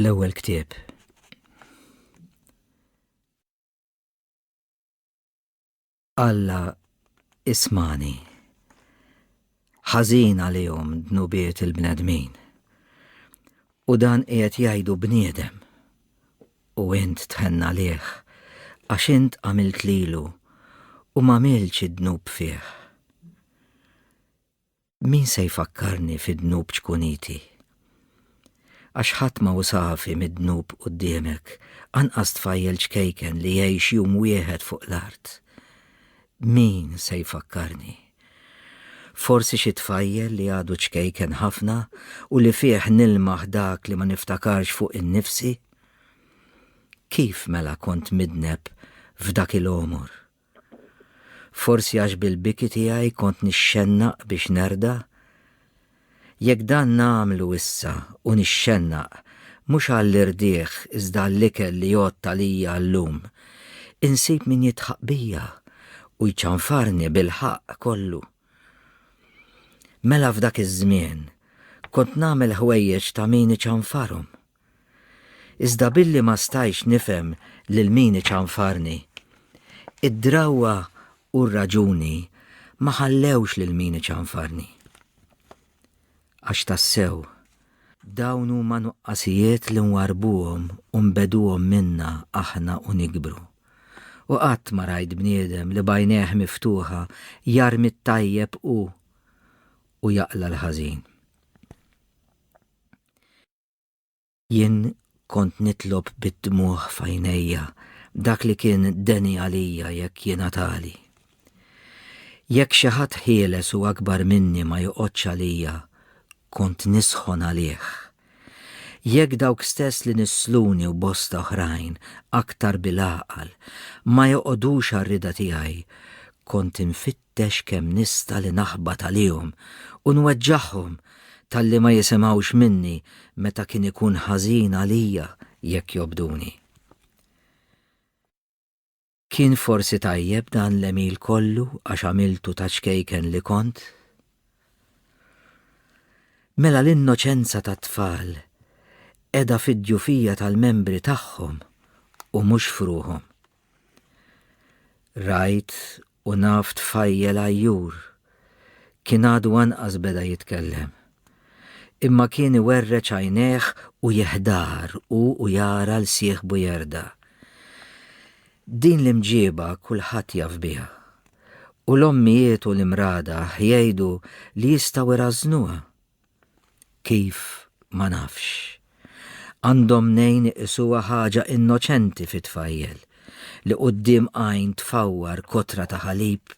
L-ewwel ktieb. Alla ismani. Ħażin għalihom dnubiet il-bnedmin. U dan qiegħed jgħidu bniedem. U int tħenna għalih għax int għamilt lilu u m'għamilx id-dnub fih. Min se jfakkarni fid-dnub ċkuniti? Għax ħadd ma wasafi mid-dnub quddiemek, anqas tfajjel ċkejken li jgħix jum wieħed fuq l-art. Min se jfakkarni? Forsi xi tfajjel li għadu ċkejken ħafna u li fih nilmaħ dak li ma niftakarx fuq innifsi? Kif mela kont midneb f'dak il-omor? Forsi għax bil-biki tiegħi kont nixxennaq biex nerda? Jekk dan nagħmlu issa u nixxennaq mhux għall-irdieħ iżda għall-ikel li jgħod għalija llum, insib min jitħaq bija u jċanfarni bil-ħaq kollu. Mela f'dak iż-żmien kont nagħmel ħwejjeġ ta' min iċanfarhom. Iżda billi ma stajx nifhem lil min iċanfarni, id-drawwa u r-raġuni ma ħallewx lil min iċanfarni. Għax tassew, dawn huma nuqqasijiet li nwarbuhom u nbeduhom minna aħna u nikbru. U qatt ma rajt bniedem li bajnejh miftuħa jarmi t-tajjeb u jaqla l-ħażin. Jien kont nitlob bid-dmuħ f'għajnejja dak li kien deni għalija jekk jiena tali. Jekk xi ħadd ħieles u akbar minni ma joqgħodx għalija, kont nisħon għalih. Jekk dawk stess li nisluni u bosta oħrajn aktar bil-għaqal ma joqgħodux għar-rida tiegħi, kont infittex kemm nista' li naħbad għalihom u nweġġaħħom talli ma jisimgħux minni meta kien ikun ħażin għalija jekk jobduni. Kien forsi tajjeb dan l-emil kollu għax għamiltu ta' ċkejken li kont? Mela l-innoċenza ta' tfal edha fid-djufija tal-membri tagħhom u mhux fruhom. Rajt u naf tfajjel għajjur, kien għadu anqas beda jitkellem, imma kien iwerreċ għajnejh u jeħdar u jara l-sieħbu jerda. Din l-imġiba kulħadd jaf biha, u l-ommijiet u l-imrada jgħidu li jistgħu irażnuha. Kif ma nafx. Għandhom nejn isuwa ħaġa innoċenti fit-tfajjel li quddiem għajn tfawwar kotra ta' ħalib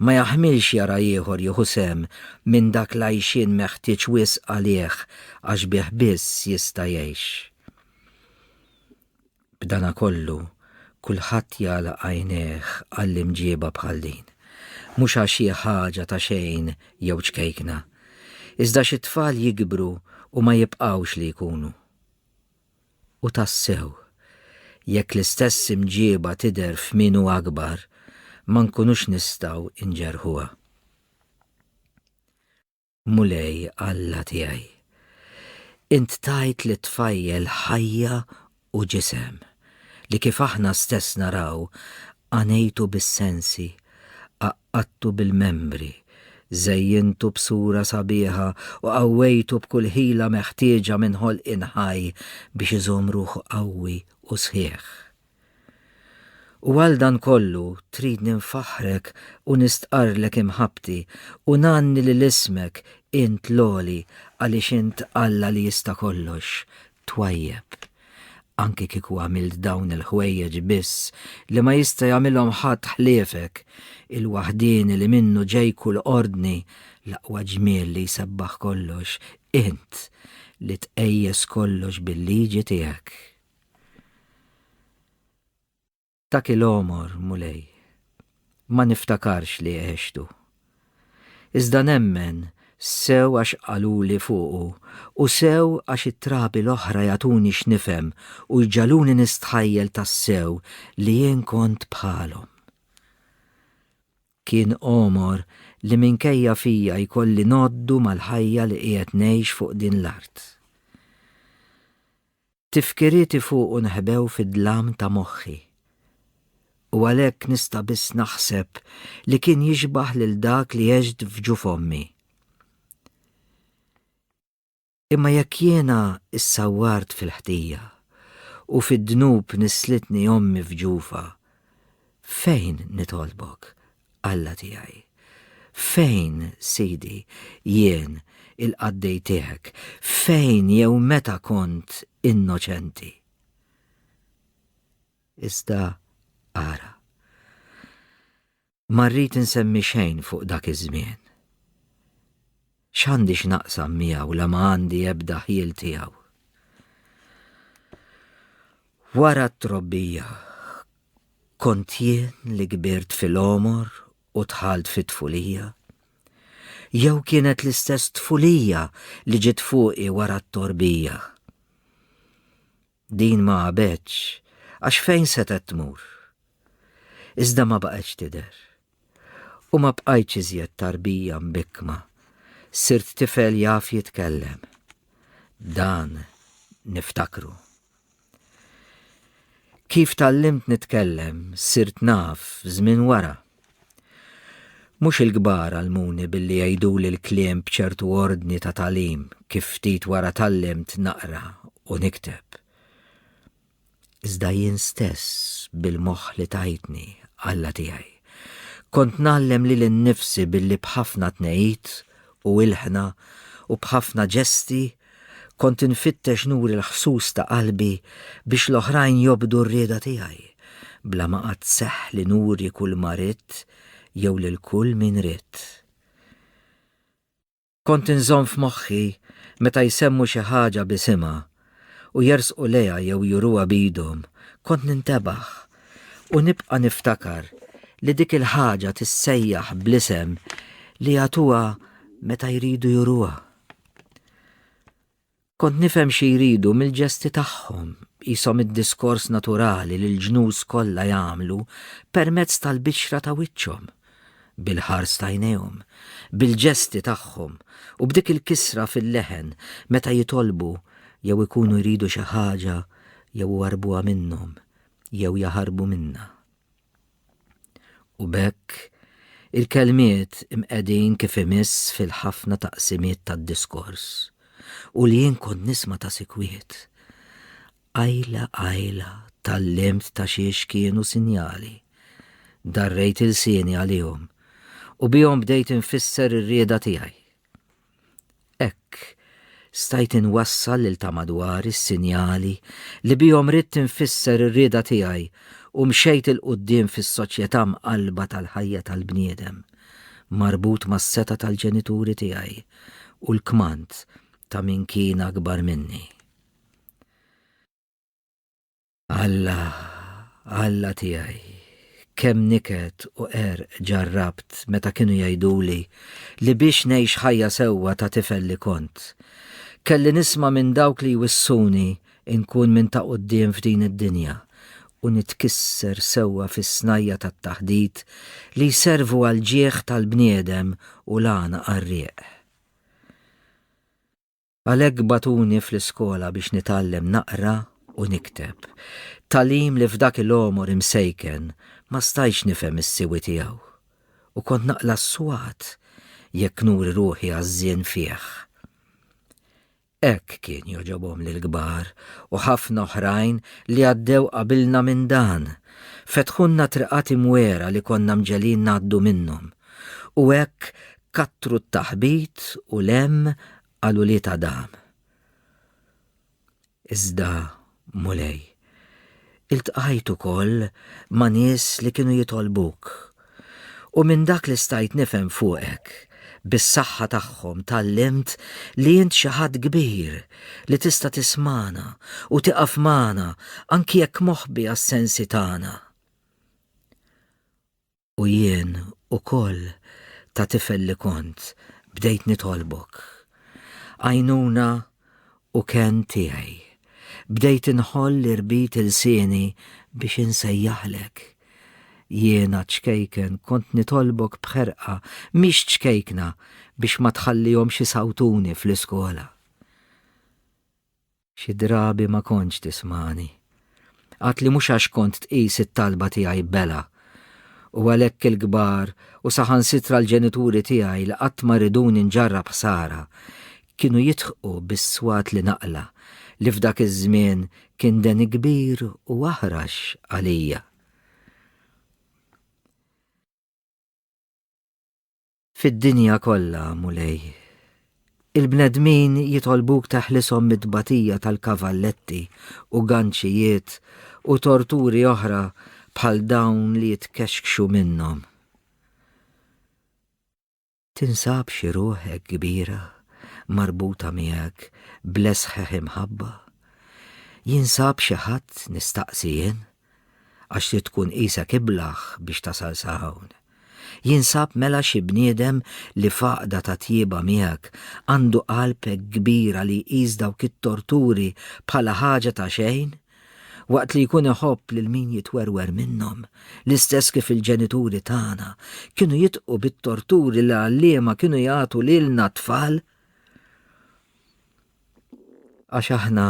ma jaħmilx jara ieħor jieħu sem minn dak l-għajxien meħtieġ wisq għalih għax bih biss jista' jgħix. B'dana kollu kulħadd jagħlaq għajnejh għall-imġieba bħal din, mhux għax xi ħaġa ta' xejn jew ċkejkna, iżda xi tfal jikbru u ma jibqgħux li jkunu. U tassew, jekk l-istess imġieba tidher f'min hu akbar, ma nkunux nistgħu inġerħuha. Mulej Alla tiegħi, int tajt li tfajjel ħajja u ġisem li kif aħna stess naraw għanejtu bis-sensi, qaqqattu bil-membri, żejjintu b'sura sabiħa u qawwejtu b'kull ħila meħtieġa minn ħolqien ħaj biex iżomm ruħu qawwi u sħiħ. U għal dan kollu trid ninfaħrek u nistqarlek imħabti u nanni lil ismek int loli għaliex int Alla li jista' kollox twajjeb. Anki kieku għamilt dawn il-ħwejjeġ biss li ma jista' jagħmilhom ħadd ħliefek, il-waħdin li minnu ġej kull ordni l-aqwa ġmiel li jsebbaħ kollox, int li tqejjes kollox bil-liġi tiegħek. Dak il-omor mulej, ma niftakarx li għextu. Iżda nemmen sew għax qaluli fuqu u sew għax it-trabi l-oħra jagħtuni x'nifhem u jġaluni nistħajjel tas-sew li jien kont bħalhom. Kien omor li minkejja fija jkolli noddu mal-ħajja li qiegħed ngħix fuq din l-art. tifkirieti fuq nħbew fid-dlam ta' moħħi. U għalhekk nista' biss naħseb li kien jiġbaħ lil dak li jeġd f'ġuf ommi. Imma jekk jiena issawwart fil-ħtija u fid-dnub nislitni ommi f'ġufa, fejn nitolbok, Alla tiegħi? Fejn, Sidi, jien il-qaddej tiegħek? Fejn jew meta kont innoċenti? Iżda ara. Ma rrid insemmi xejn fuq dak iż-żmien. X'għandi x'naqsam miegħu la ma għandi ebda ħiel tiegħu. Wara t-trobbija kont jien li kbirt fil-omor u tħalt fit-tfulija? Jew kienet l-istess tfulija li ġiet fuqi wara t-torbija? Din ma qabetx għax fejn setet tmur. Iżda ma baqgħetx tidher. U ma bqajtx iżjed tarbija mbikma. Sirt tifel jaf jitkellem. Dan niftakru. Kif tallimt nitkellem, sirt naf żmien wara. Mhux il-kbar għalmuni billi jgħiduli l-kliem b'ċertu ordni ta' tagħlim kif ftit wara tallimt naqra u nikteb. Iżda jien stess bil-moħħ li tajtni, Alla tiegħi. Kont nallem lil innifsi billi bħafna tnejt u ilħna u bħafna ġesti kont infittex nur il-ħsus ta' qalbi biex l-oħrajn jobdu r-rieda tiegħi, bla ma qatt seħħ li nuri kull ma ridt jew lil kull min ridt. Kont inżomm f'moħħi meta jsemmu xi ħaġa bisimha u jersqu lejha jew juruha b'idhom, kont nintebaħ u nibqa' niftakar li dik il-ħaġa tissejjaħ bl-isem li jagħtuha meta jridu juruha. Kont nifhem xi jridu mill-ġesti tagħhom, qishom id-diskors naturali li l-ġnus kollha jagħmlu permezz tal-biċra ta' wiċċhom, bil-ħars ta' għajnejhom, bil-ġesti tagħhom u b'dik il-kisra fil-leħen meta jitolbu jew ikunu jridu xi ħaġa jew warbuha minnhom jew jaħarbu minnha. U bekk il-kelmiet imqegħdin kif imiss fil-ħafna taqsimiet tad-diskors u li jien kont nisma' ta' sikwiet. Għajla tallimt ta' xiex kienu sinjali. Darrejt il-sieni għalihom u bihom bdejt infisser ir-rieda tiegħi. Hekk stajt inwassal lil ta' madwar is-sinjali li bihom ridt infisser ir-rieda tiegħi u mxejt il-qudiem fis-soċjetà mqalba tal-ħajja tal-bniedem, marbut mas-seta tal-ġenituri tiegħi u l-kmand ta' min kien akbar minni. Alla tiegħi, kemm niket u ġarrabt meta kienu jgħiduli li biex ngħix ħajja sewwa ta' tifel li kont. Kelli nisma' minn dawk li jwissuni inkun minn ta' quddiem f'din id-dinja u nitkisser sewwa fis-snajja tat-taħdid li jservu għal ġieħ tal-bniedem u l-għana qarrieq. Għalhekk batuni fl-iskola biex nitgħallem naqra u nikteb, tagħlim li f'dak il-omor imsejken ma stajx nifhem is-siwi tiegħu u kont naqla s-swat jekk nuri ruħi għażżien fih. Hekk kien joġobhom lill-kbar u ħafna oħrajn li għaddew qabilna minn dan, fetħunna triqat imwera li konna mġelin ngħaddu minnhom u hekk kattru t-taħbit u lem għalu li ta' dam. Iżda mulej, iltqajt ukoll ma' nies li kienu jitolbuk u minn dak li stajt nifhem fuqek bis-saħħa tagħhom tallimt li int xi ħadd kbir li tista' tismana u tiqaf magħna anki jekk moħħbi għas-sensi tagħna. U jien ukoll ta' tifel li kont bdejt nitolbok. Għajnuna u ken tiegħi. Bdejt inħoll li rbit il-sieni biex insejjaħlek. Jiena ċkejken kont nitolbok bħerqa mhix ċkejkna biex ma tħallihom xi sawtuni fl-iskola. Xi drabi ma kontx tismani. Għatli mhux għax kont tqis it-talba tiegħi bela. U għalhekk il-kbar u saħansitra l-ġenituri tiegħi li qatt ma riduni nġarrab ħsara kienu jitħqu bis-swat li naqla li f'dak iż-żmien kien den kbir u aħrax għalija. Fid-dinja kollha, mulej, il-bnedmin jitolbuk taħlisom mid-batija tal-kavalletti u ganċijiet u torturi oħra bħal dawn li jitkexkxu minnhom. Tinsab xi ruħek kbira marbuta miegħek blesħeħ imħabba. Jinsab xi ħadd nistaqsi jien għax li tkun qisek iblaħ biex tasal sa hawn. Jinsab mela xi bniedem li faqda ta' tjieba miegħek għandu qalbek kbira li jqis dawk it-torturi bħala ħaġa ta' xejn, waqt li jkun iħobb lil min jitwerwer minnhom, l-istess kif il-ġenituri tagħna kienu jitqu bit-torturi li għalliema kienu jagħtu lilna tfal. Għax aħna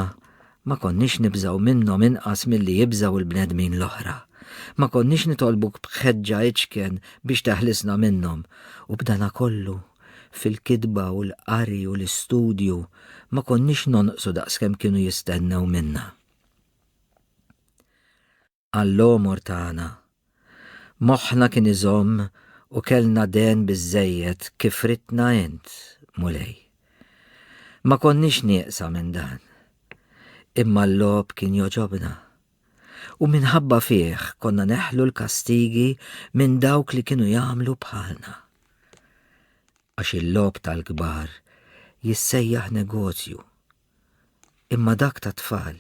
ma konniex nibżaw minnhom inqas milli jibżaw il-bnedmin l-oħra. Ma konniex nitolbuk bħeġġa iċken biex taħlisna minnhom u b'dana kollu fil-kidba u l-qari u l-istudju ma konniex nonqsu daqskemm kienu jistennew minna. Għall-omor tagħna moħħna kien iżomm u kellna den biżżejjed kif ridna int, mulej. Ma konniex nieqsa minn dan, imma l-lob kien joġobna. U minħabba fih konna neħlu l-kastigi minn dawk li kienu jagħmlu bħalna. Għax il-lob tal-kbar jissejjaħ negozju. Imma dak ta' tfal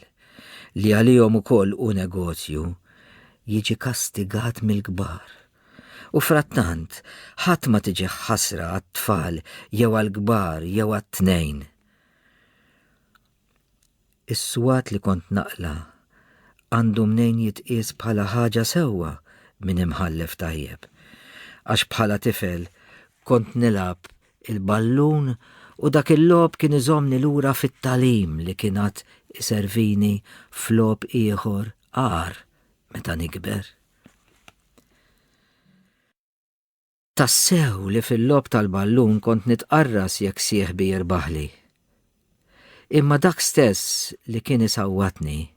li għalihom ukoll u negozju jiġi kastigat mill-kbar. U frattant ħadd ma tiġi ħasra għat-tfal jew għall-kbar jew għat-tnejn. Is-swat li kont naqla għandu mnejn jitqies bħala ħaġa sewwa minn imħallef tajjeb. Għax bħala tifel kont nilab il-ballun u dak il-lob kien iżomni lura fit-talim li kienat iservini f'lob ieħor għar meta nikber. Tassew li fil-lob tal-ballun kont nitqarras jekk sieħbi jirbaħli. Imma dak stess li kien isawwatni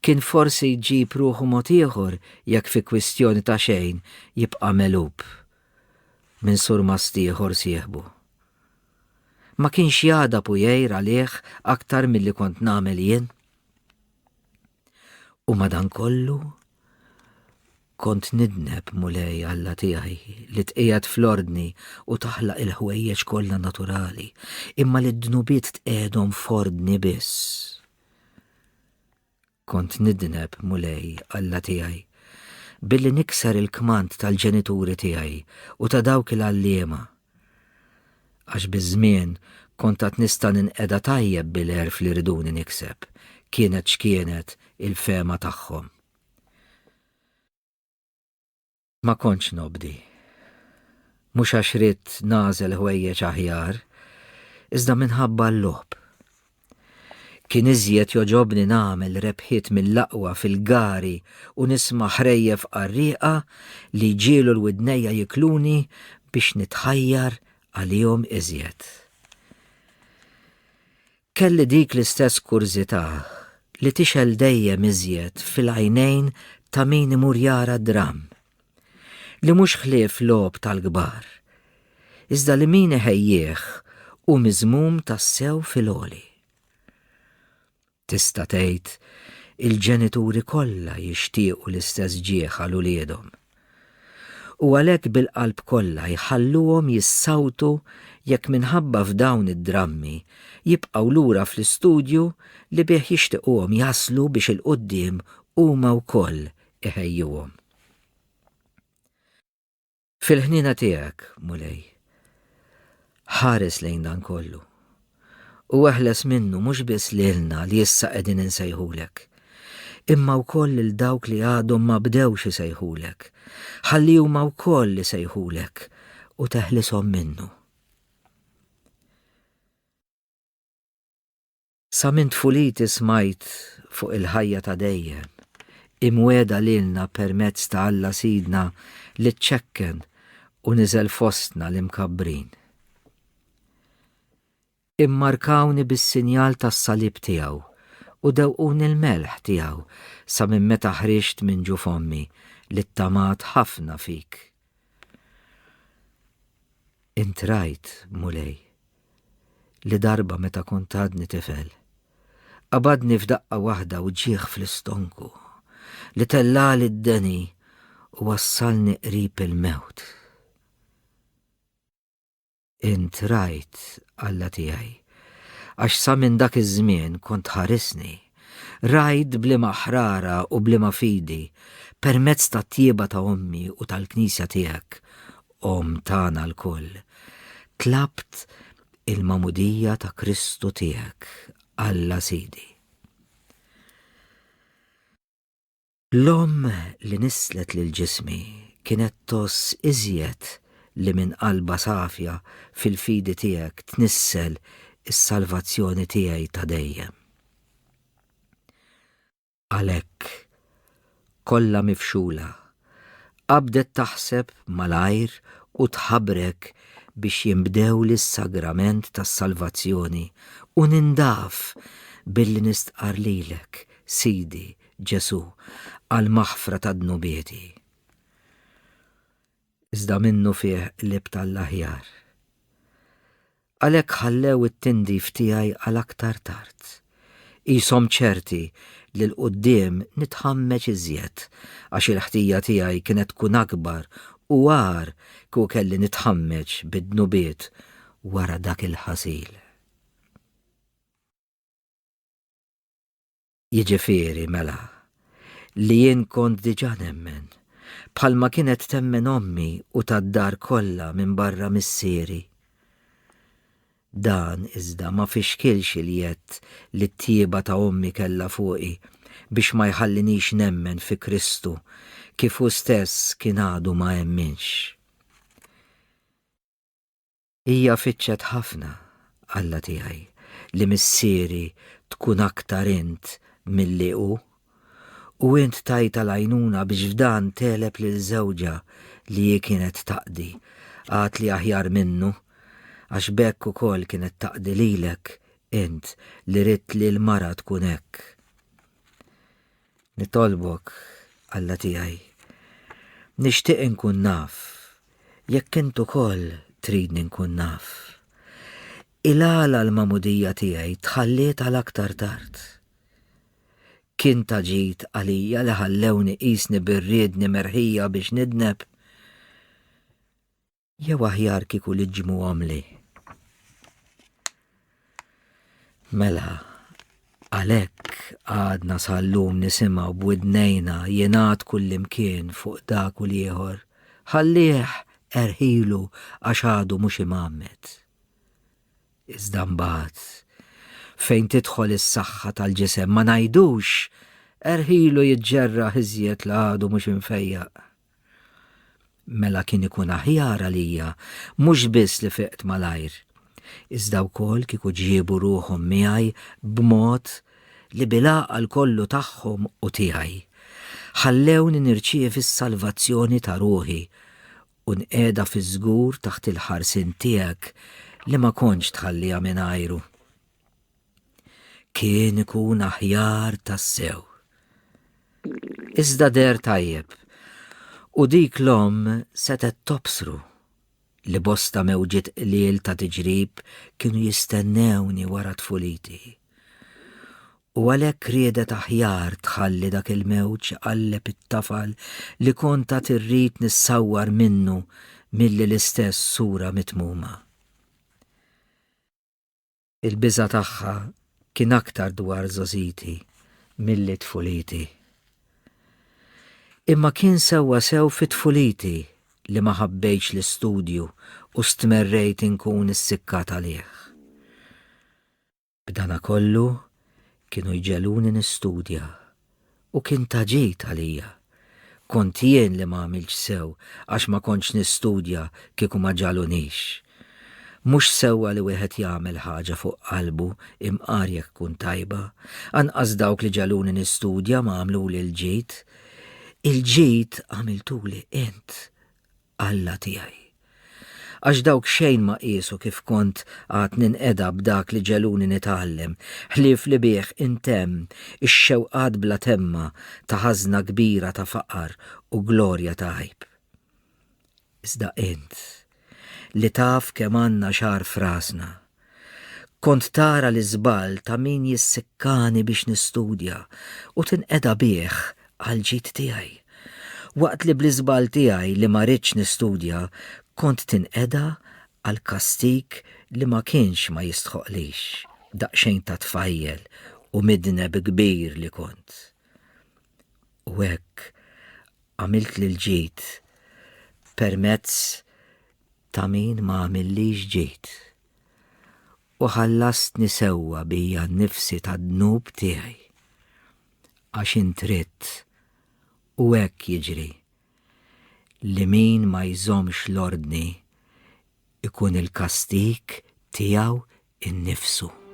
kien forsi jġib ruħu mod ieħor jekk fi kwistjoni ta' xejn jibqa' melub minn surmas ieħor sieħbu. Ma kienx jgħada pujejr għalih aktar milli kont nagħmel jien. U madankollu kont nidneb mulej Alla tiegħi li tqiegħed fl-ordni u taħlaq il-ħwejjeġ kollha naturali, imma li d-dnubiet tqiegħdhom f'ordni biss. Kont nidneb mulej Alla tiegħi billi nikser il-kmand tal-ġenituri tiegħi u ta' dawk il-għalliema. Għax biż-żmien kont qed nista' ninqeda tajjeb bil-erf li riduni nikseb, kienet x'kienet il-fema tagħhom. Ma kontx nobdi. Mhux għax ridt nażel ħwejjeġ aħjar, iżda minħabba l-lob. Kien iżjed joġobni nagħmel rebħiet mill-aqwa fil-gari u nisma' ħrejjef qarrieqa li jġielu l-widnejja jikluni biex nitħajjar għalihom iżjed. Kelli dik l-istess kurżità li tixel dejjem iżjed fil-għajnejn ta' min imur jara dram, li mhux ħlief lob tal-kbar, iżda li min iħejjieħ u miżmum tas-sew fil-għoli. Tista' tgħid il-ġenituri kollha jixtiequ l-istess ġieħ għal uliedhom. U għalhekk bil-qalb kollha jħalluhom jissawtu jekk minħabba f'dawn id-drammi jibqgħu lura fl-istudju li bih jixtiequhom jaslu biex il-qudiem huma wkoll iħejjuhom. Fil-ħnina tiegħek, mulej, ħares lejn dan kollu. U eħles minnu mhux biss lilna li issa qegħdin insejħulek, imma wkoll lil dawk li għadhom ma bdewx isejħulek, ħalli huma wkoll li sejħulek u teħlishom minnu. Sa minn tfuliti smajt fuq il-ħajja ta' dejjem, imweda lilna permezz ta' Alla Sidna li tċekken u niżel fostna l-imkabbrin. Immarkawni bis-sinjal tas-salib tiegħu u dewquni l-melħ tiegħu sa minn meta ħriġt minn ġu fommi littamat ħafna fik. Int rajt, mulej, li darba meta kont għadni tifel, qabadni f'daqqa waħda u ġieħ fl-istonku li tellali d-deni u wassalni qrib il-mewt. Int rajt, Alla tiegħi, għax sa minn dak iż-żmien kont ħarisni, rajt blima ħrara u blima fidi permezz tat-tjieba ta' ommi u tal-Knisja tiegħek, tagħna l-koll, tlabt il-mamudija ta' Kristu tiegħek, Alla Sidi. L-om li nislet lil ġismi kienet toss iżjed li minn qalba safja fil-fidi tiegħek tnissel is-salvazzjoni tiegħi ta' dejjem. Għalhekk kollha mifxula qabdet taħseb malajr u tħabbrek biex jinbdew lis-sagrament tas-salvazzjoni u nindaf billi nistqar lilek, Sidi Ġesu, għal maħfra ta' dnubieti. Iżda minnu fih qlib tal-aħjar. Għalhekk ħallew it-tindif tiegħi għal aktar tard. Qishom ċerti li l-qudiem nitħammeġ iżjed għax il-ħtija tiegħi kienet tkun akbar u għar kieku kelli nitħammeġ bid-dnubiet wara dak il-ħasil. Jiġifieri mela li jien kont diġà nemmen bħalma kienet temmen ommi u tad-dar kollha minn barra missieri. Dan iżda ma fixkilx il-jett li t-tjieba ta' ommi kellha fuqi biex ma jħallinix nemmen fi Kristu kif hu stess kien għadu ma jemminx. Hija fiċċet ħafna, Alla tiegħi, li missieri tkun aktar int milli hu, u int tajta l-għajnuna biex f'dan teleb lil żewġa li hi kienet taqdi għad li aħjar minnu, għax bekk ukoll kienet taqdi lilek int li ridt li l-mara tkun hekk. Nitolbok, Alla tiegħi, nixtieq inkun naf, jekk int ukoll tridni nkun naf. Il-għala l-mamudija tiegħi tħalliet għal aktar tard. Kien ta' ġid għalija li ħallewni qisni bir-riedni merħija biex nidneb, jew aħjar kieku li ġmuhom li. Mela, għalhekk għadna sal-lum nisimgħu b'widnejna jingħad kullimkien fuq dak u l-ieħor, ħallih erħilu għax għadu mhux imammet. Iżda mbagħad fejn tidħol is-saħħa tal-ġisem ma ngħidux erħilu jiġġerraħ iżjed li għadu mhux infejjaq. Mela kien ikun aħjar għalija mhux biss li fiqt malajr, iżda wkoll kieku ġiebu ruħhom miegħi b'mod li bil-għaqal kollu tagħhom u tiegħi ħallewni nirċievi s-salvazzjoni ta' ruħi u nqiegħda fi żgur taħt il-ħarsien tiegħek li ma kontx tħallija mingħajru. Kien ikun aħjar tas-sew. Iżda der tajjeb, u dik l-om setet tobsru li bosta mewġiet qliel ta' tiġrib kienu jistennewni wara tfuliti. U għalhekk riedet aħjar tħalli dak il-mewġ qalleb it-tafal li kont ta' tirrid nissawwar minnu milli l-istess sura mitmuma. Il-biża' tagħha kien aktar dwar żożiti milli tfuliti. Imma kien sewwa sew fit tfuliti li ma ħabbejtx l-istudju u stmerrejt inkun issikkat għalih. B'dana kollu kienu jġeluni nistudja u kien ta' ġid għalija. Kont jien li ma għamilx sew għax ma kontx nistudja kieku ma ġalunix. Mhux sewwa li wieħed jagħmel ħaġa fuq qalbu imqar jekk tkun tajba, anqas dawk li ġaluni nistudja ma għamluli l-ġid. Il-ġid għamiltuli int, Alla tiegħi. Għax dawk xejn ma qisu kif kont għad ninqeda b'dak li ġeluni nitgħallem, ħlief li bih intemm ix-xewqat bla temma ta' ħażna kbira ta' faqar u glorja ta' għajb. Iżda int, li taf kemm għandna xar frasna, kont tara l-iżbal ta' min jissikkani biex nistudja u tinqeda bih għal-ġid tiegħi. Waqt li bl-iżbal tiegħi li ma rridx nistudja kont tinqeda għal kastik li ma kienx ma jistħoqlix, daqsxejn ta' tfajjel u midneb kbir li kont. U hekk għamilt li l-ġid permezz ta' min ma għamillix ġid. U ħallastni sewwa bija nnifsi ta' dnub tiegħi. Għax intritt u hekk jiġri li min ma jżomx l-ordni ikun il-kastik tiegħu innifsu.